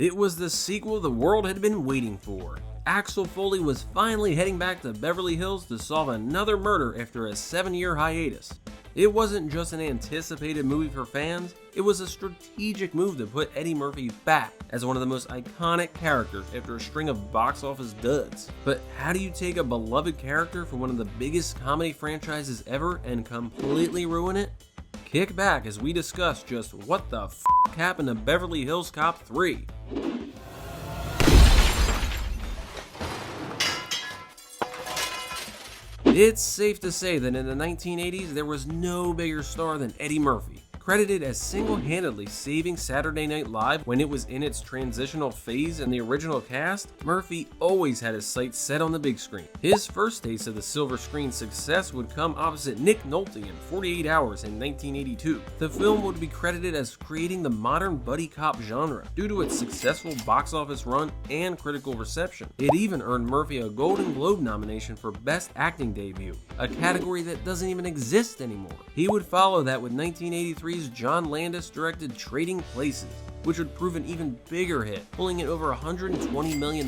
It was the sequel the world had been waiting for. Axel Foley was finally heading back to Beverly Hills to solve another murder after a 7-year hiatus. It wasn't just an anticipated movie for fans, it was a strategic move to put Eddie Murphy back as one of the most iconic characters after a string of box office duds. But how do you take a beloved character from one of the biggest comedy franchises ever and completely ruin it? Kick back as we discuss just what the f*** happened to Beverly Hills Cop 3. It's safe to say that in the 1980s there was no bigger star than Eddie Murphy. Credited as single-handedly saving Saturday Night Live when it was in its transitional phase in the original cast, Murphy always had his sights set on the big screen. His first taste of the silver screen success would come opposite Nick Nolte in 48 Hours in 1982. The film would be credited as creating the modern buddy cop genre due to its successful box office run and critical reception. It even earned Murphy a Golden Globe nomination for Best Acting Debut, a category that doesn't even exist anymore. He would follow that with 1983's John Landis directed Trading Places, which would prove an even bigger hit, pulling in over $120 million.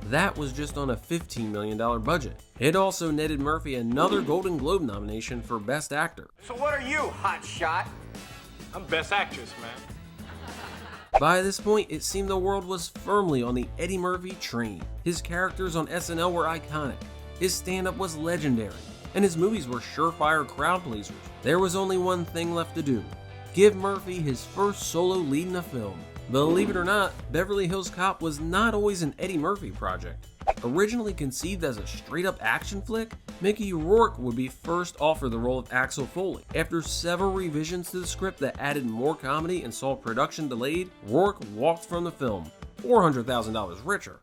That was just on a $15 million budget. It also netted Murphy another Golden Globe nomination for Best Actor. So what are you, hot shot? I'm Best Actress, man. By this point, it seemed the world was firmly on the Eddie Murphy train. His characters on SNL were iconic, his stand-up was legendary, and his movies were surefire crowd pleasers. There was only one thing left to do: give Murphy his first solo lead in a film. Believe it or not, Beverly Hills Cop was not always an Eddie Murphy project. Originally conceived as a straight-up action flick, Mickey Rourke would be first offered the role of Axel Foley. After several revisions to the script that added more comedy and saw production delayed, Rourke walked from the film, $400,000 richer.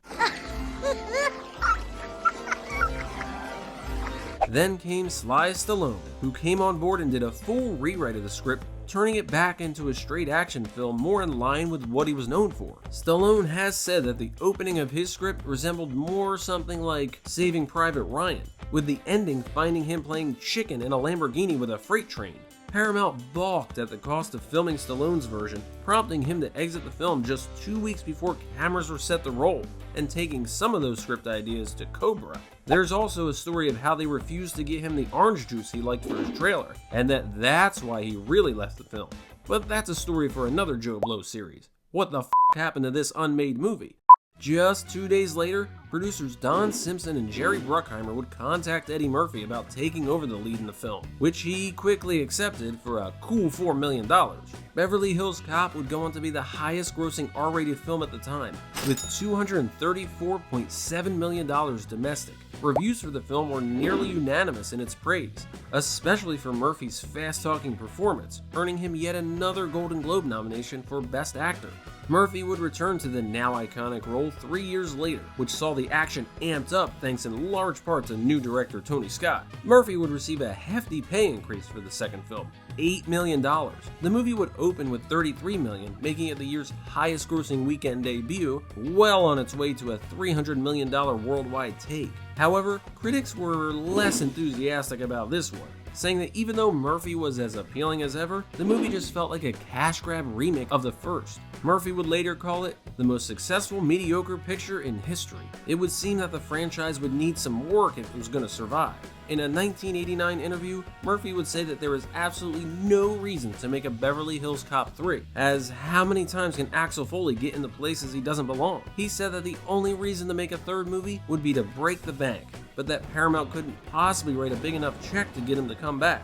Then came Sly Stallone, who came on board and did a full rewrite of the script, turning it back into a straight action film more in line with what he was known for. Stallone has said that the opening of his script resembled more something like Saving Private Ryan, with the ending finding him playing chicken in a Lamborghini with a freight train. Paramount balked at the cost of filming Stallone's version, prompting him to exit the film just 2 weeks before cameras were set to roll, and taking some of those script ideas to Cobra. There's also a story of how they refused to get him the orange juice he liked for his trailer, and that's why he really left the film. But that's a story for another JoBlo series. What the f*** happened to this unmade movie? Just 2 days later, producers Don Simpson and Jerry Bruckheimer would contact Eddie Murphy about taking over the lead in the film, which he quickly accepted for a cool $4 million. Beverly Hills Cop would go on to be the highest grossing R-rated film at the time, with $234.7 million domestic. Reviews for the film were nearly unanimous in its praise, especially for Murphy's fast-talking performance, earning him yet another Golden Globe nomination for Best Actor. Murphy would return to the now iconic role 3 years later, which saw the action amped up thanks in large part to new director Tony Scott. Murphy would receive a hefty pay increase for the second film, $8 million. The movie would open with $33 million, making it the year's highest grossing weekend debut, well on its way to a $300 million worldwide take. However, critics were less enthusiastic about this one, saying that even though Murphy was as appealing as ever, the movie just felt like a cash grab remake of the first. Murphy would later call it the most successful mediocre picture in history. It would seem that the franchise would need some work if it was going to survive. In a 1989 interview, Murphy would say that there is absolutely no reason to make a Beverly Hills Cop 3, as how many times can Axel Foley get into places he doesn't belong? He said that the only reason to make a third movie would be to break the bank, but that Paramount couldn't possibly write a big enough check to get him to come back.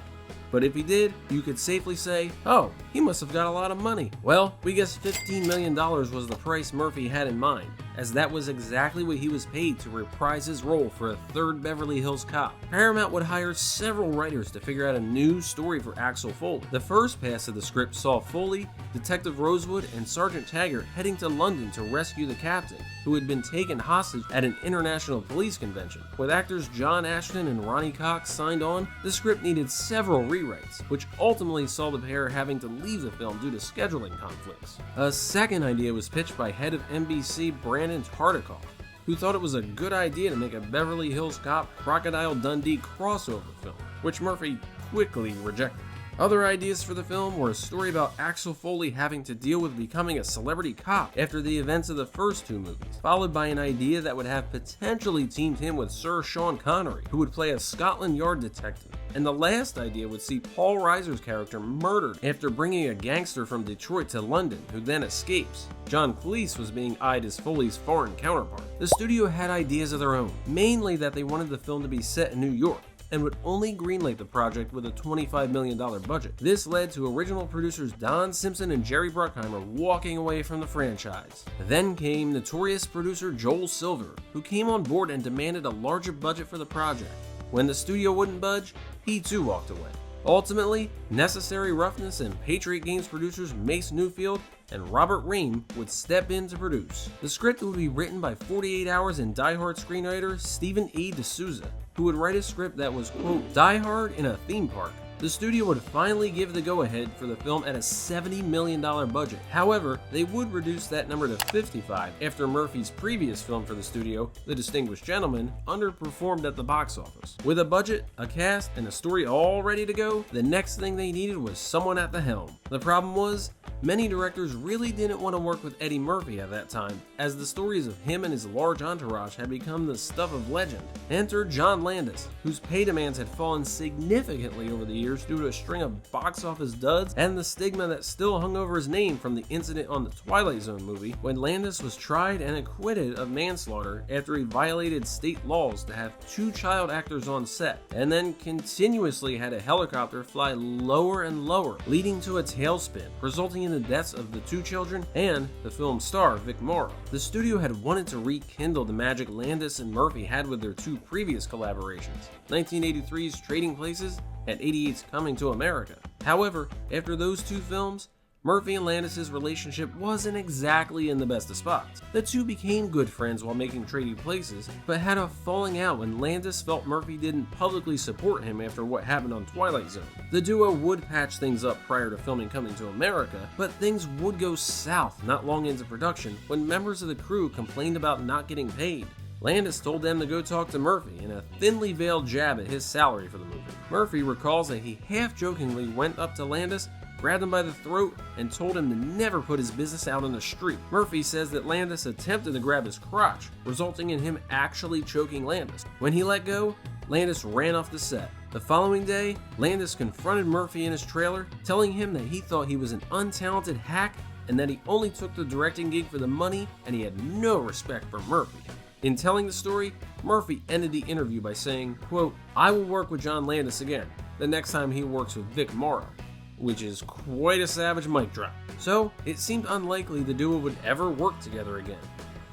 But if he did, you could safely say, oh, he must have got a lot of money. Well, we guess $15 million was the price Murphy had in mind, as that was exactly what he was paid to reprise his role for a third Beverly Hills Cop. Paramount would hire several writers to figure out a new story for Axel Foley. The first pass of the script saw Foley, Detective Rosewood, and Sergeant Taggart heading to London to rescue the captain, who had been taken hostage at an international police convention. With actors John Ashton and Ronnie Cox signed on, the script needed several rewrites, which ultimately saw the pair having to leave the film due to scheduling conflicts. A second idea was pitched by head of NBC Brandon Tartikoff, who thought it was a good idea to make a Beverly Hills Cop Crocodile Dundee crossover film, which Murphy quickly rejected. Other ideas for the film were a story about Axel Foley having to deal with becoming a celebrity cop after the events of the first two movies, followed by an idea that would have potentially teamed him with Sir Sean Connery, who would play a Scotland Yard detective. And the last idea would see Paul Reiser's character murdered after bringing a gangster from Detroit to London, who then escapes. John Cleese was being eyed as Foley's foreign counterpart. The studio had ideas of their own, mainly that they wanted the film to be set in New York, and would only greenlight the project with a $25 million budget. This led to original producers Don Simpson and Jerry Bruckheimer walking away from the franchise. Then came notorious producer Joel Silver, who came on board and demanded a larger budget for the project. When the studio wouldn't budge, he too walked away. Ultimately, Necessary Roughness and Patriot Games producers Mace Newfield and Robert Rehm would step in to produce. The script would be written by 48 Hours and Die Hard screenwriter Stephen A. D'Souza, who would write a script that was, quote, Die Hard in a theme park. The studio would finally give the go-ahead for the film at a $70 million budget. However, they would reduce that number to 55 after Murphy's previous film for the studio, The Distinguished Gentleman, underperformed at the box office. With a budget, a cast, and a story all ready to go, the next thing they needed was someone at the helm. The problem was, many directors really didn't want to work with Eddie Murphy at that time, as the stories of him and his large entourage had become the stuff of legend. Enter John Landis, whose pay demands had fallen significantly over the years due to a string of box office duds and the stigma that still hung over his name from the incident on the Twilight Zone movie, when Landis was tried and acquitted of manslaughter after he violated state laws to have two child actors on set, and then continuously had a helicopter fly lower and lower, leading to a tailspin, resulting in the deaths of the two children and the film's star, Vic Morrow. The studio had wanted to rekindle the magic Landis and Murphy had with their two previous collaborations, 1983's Trading Places and 88's Coming to America. However, after those two films, Murphy and Landis' relationship wasn't exactly in the best of spots. The two became good friends while making Trading Places, but had a falling out when Landis felt Murphy didn't publicly support him after what happened on Twilight Zone. The duo would patch things up prior to filming Coming to America, but things would go south not long into production when members of the crew complained about not getting paid. Landis told them to go talk to Murphy in a thinly veiled jab at his salary for the movie. Murphy recalls that he half-jokingly went up to Landis, grabbed him by the throat, and told him to never put his business out on the street. Murphy says that Landis attempted to grab his crotch, resulting in him actually choking Landis. When he let go, Landis ran off the set. The following day, Landis confronted Murphy in his trailer, telling him that he thought he was an untalented hack and that he only took the directing gig for the money and he had no respect for Murphy. In telling the story, Murphy ended the interview by saying, quote, I will work with John Landis again, the next time he works with Vic Morrow, which is quite a savage mic drop. So, it seemed unlikely the duo would ever work together again.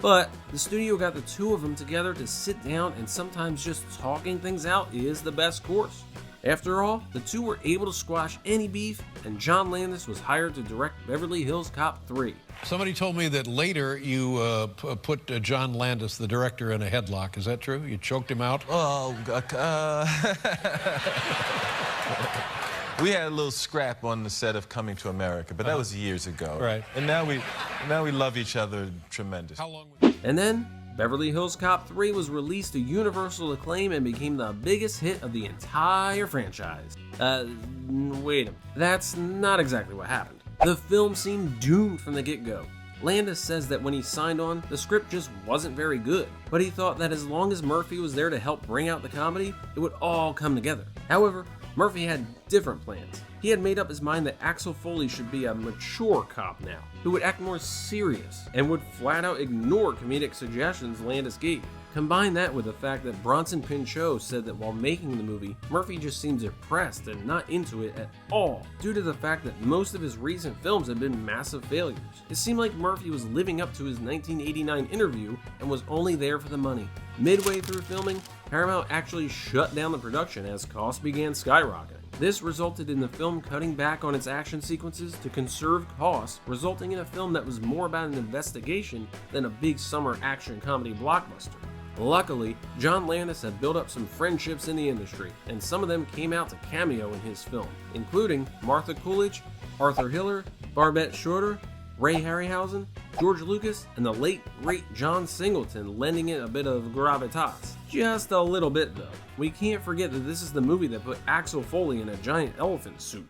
But, the studio got the two of them together to sit down, and sometimes just talking things out is the best course. After all, the two were able to squash any beef, and John Landis was hired to direct Beverly Hills Cop 3. Somebody told me that later you put John Landis, the director, in a headlock. Is that true? You choked him out? Oh, we had a little scrap on the set of Coming to America, but that was years ago. Right. And now we love each other tremendous. How long was And then, Beverly Hills Cop 3 was released to universal acclaim and became the biggest hit of the entire franchise. Wait a minute. That's not exactly what happened. The film seemed doomed from the get-go. Landis says that when he signed on, the script just wasn't very good, but he thought that as long as Murphy was there to help bring out the comedy, it would all come together. However, Murphy had different plans. He had made up his mind that Axel Foley should be a mature cop now, who would act more serious and would flat out ignore comedic suggestions Landis gave. Combine that with the fact that Bronson Pinchot said that while making the movie, Murphy just seemed depressed and not into it at all, due to the fact that most of his recent films had been massive failures. It seemed like Murphy was living up to his 1989 interview and was only there for the money. Midway through filming, Paramount actually shut down the production as costs began skyrocketing. This resulted in the film cutting back on its action sequences to conserve costs, resulting in a film that was more about an investigation than a big summer action comedy blockbuster. Luckily, John Landis had built up some friendships in the industry, and some of them came out to cameo in his film, including Martha Coolidge, Arthur Hiller, Barbette Schroeder, Ray Harryhausen, George Lucas, and the late, great John Singleton, lending it a bit of gravitas. Just a little bit though. We can't forget that this is the movie that put Axel Foley in a giant elephant suit.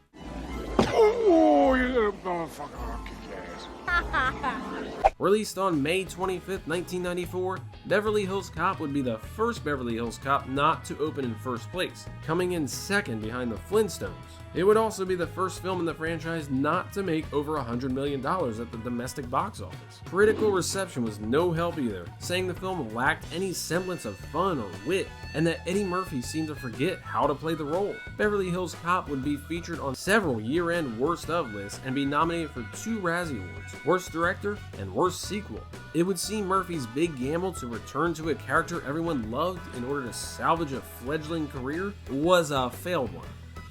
motherfucker, I'll kick your ass. Released on May 25th, 1994, Beverly Hills Cop would be the first Beverly Hills Cop not to open in first place, coming in second behind the Flintstones. It would also be the first film in the franchise not to make over $100 million at the domestic box office. Critical reception was no help either, saying the film lacked any semblance of fun or wit, and that Eddie Murphy seemed to forget how to play the role. Beverly Hills Cop would be featured on several year-end Worst Of lists and be nominated for 2 Razzie Awards, Worst Director and Worst Sequel. It would seem Murphy's big gamble to return to a character everyone loved in order to salvage a fledgling career was a failed one.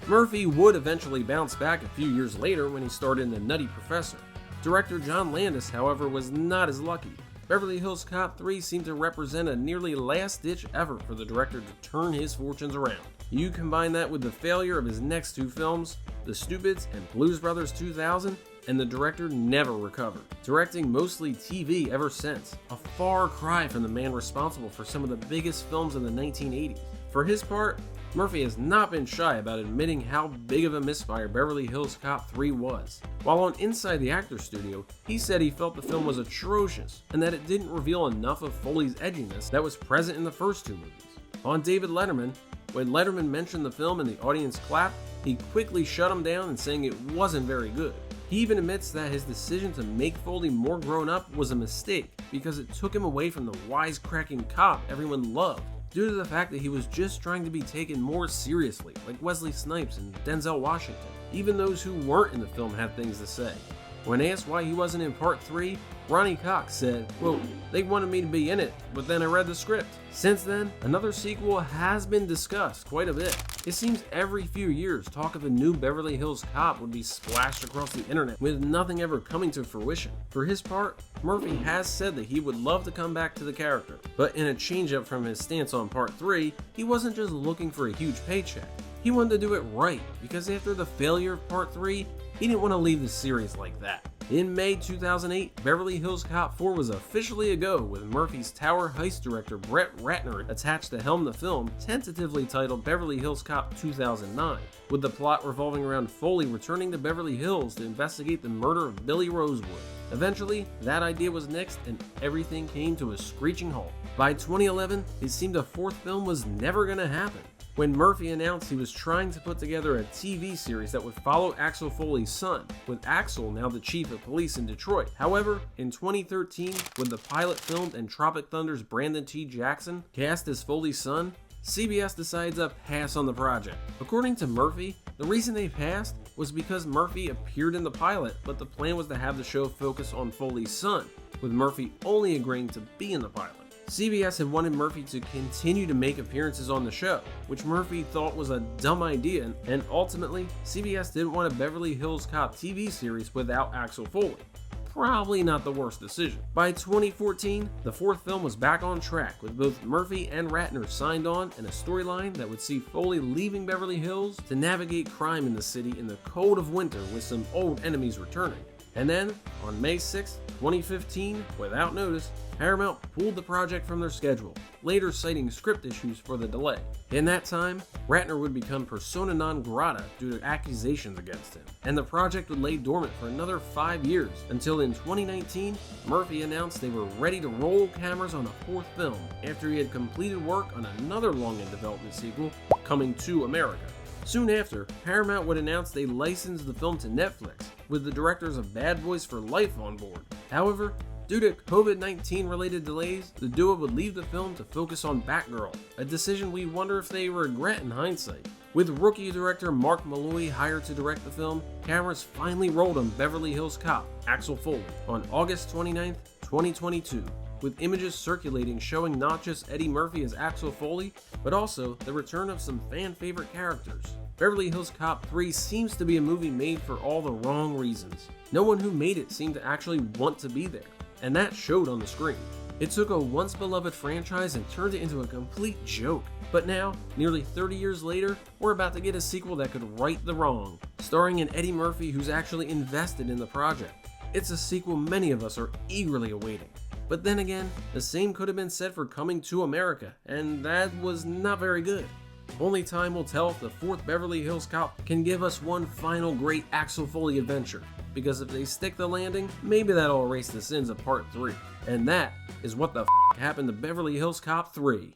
Murphy would eventually bounce back a few years later when he starred in The Nutty Professor. Director John Landis, however, was not as lucky. Beverly Hills Cop III seemed to represent a nearly last-ditch effort for the director to turn his fortunes around. You combine that with the failure of his next 2 films, The Stupids and Blues Brothers 2000, and the director never recovered, directing mostly TV ever since, a far cry from the man responsible for some of the biggest films in the 1980s. For his part, Murphy has not been shy about admitting how big of a misfire Beverly Hills Cop 3 was. While on Inside the Actors Studio, he said he felt the film was atrocious and that it didn't reveal enough of Foley's edginess that was present in the first 2 movies. On David Letterman, when Letterman mentioned the film and the audience clapped, he quickly shut him down and saying it wasn't very good. He even admits that his decision to make Foley more grown up was a mistake because it took him away from the wisecracking cop everyone loved, due to the fact that he was just trying to be taken more seriously, like Wesley Snipes and Denzel Washington. Even those who weren't in the film had things to say. When asked why he wasn't in part 3, Ronnie Cox said, "Well, they wanted me to be in it, but then I read the script." Since then, another sequel has been discussed quite a bit. It seems every few years talk of a new Beverly Hills Cop would be splashed across the internet, with nothing ever coming to fruition. For his part, Murphy has said that he would love to come back to the character, but in a change-up from his stance on part 3, he wasn't just looking for a huge paycheck. He wanted to do it right, because after the failure of part 3, he didn't want to leave the series like that. In May 2008, Beverly Hills Cop 4 was officially a go, with Murphy's Tower Heist director Brett Ratner attached to helm the film, tentatively titled Beverly Hills Cop 2009, with the plot revolving around Foley returning to Beverly Hills to investigate the murder of Billy Rosewood. Eventually, that idea was nixed and everything came to a screeching halt. By 2011, it seemed a 4th film was never going to happen, when Murphy announced he was trying to put together a TV series that would follow Axel Foley's son, with Axel now the chief of police in Detroit. However, in 2013, when the pilot filmed and Tropic Thunder's Brandon T. Jackson cast as Foley's son, CBS decides to pass on the project. According to Murphy, the reason they passed was because Murphy appeared in the pilot, but the plan was to have the show focus on Foley's son, with Murphy only agreeing to be in the pilot. CBS had wanted Murphy to continue to make appearances on the show, which Murphy thought was a dumb idea, and ultimately, CBS didn't want a Beverly Hills Cop TV series without Axel Foley. Probably not the worst decision. By 2014, the 4th film was back on track, with both Murphy and Ratner signed on, and a storyline that would see Foley leaving Beverly Hills to navigate crime in the city in the cold of winter with some old enemies returning. And then, on May 6, 2015, without notice, Paramount pulled the project from their schedule, later citing script issues for the delay. In that time, Ratner would become persona non grata due to accusations against him, and the project would lay dormant for another 5 years, until in 2019, Murphy announced they were ready to roll cameras on a 4th film after he had completed work on another long-in-development sequel, Coming to America. Soon after, Paramount would announce they licensed the film to Netflix, with the directors of Bad Boys for Life on board. However, due to COVID-19 related delays, the duo would leave the film to focus on Batgirl, a decision we wonder if they regret in hindsight. With rookie director Mark Malloy hired to direct the film, cameras finally rolled on Beverly Hills Cop, Axel Foley, on August 29, 2022, with images circulating showing not just Eddie Murphy as Axel Foley, but also the return of some fan-favorite characters. Beverly Hills Cop 3 seems to be a movie made for all the wrong reasons. No one who made it seemed to actually want to be there, and that showed on the screen. It took a once-beloved franchise and turned it into a complete joke. But now, nearly 30 years later, we're about to get a sequel that could right the wrong, starring an Eddie Murphy who's actually invested in the project. It's a sequel many of us are eagerly awaiting. But then again, the same could have been said for Coming to America, and that was not very good. Only time will tell if the fourth Beverly Hills Cop can give us one final great Axel Foley adventure, because if they stick the landing, maybe that'll erase the sins of Part 3. And that is what the happened to Beverly Hills Cop 3.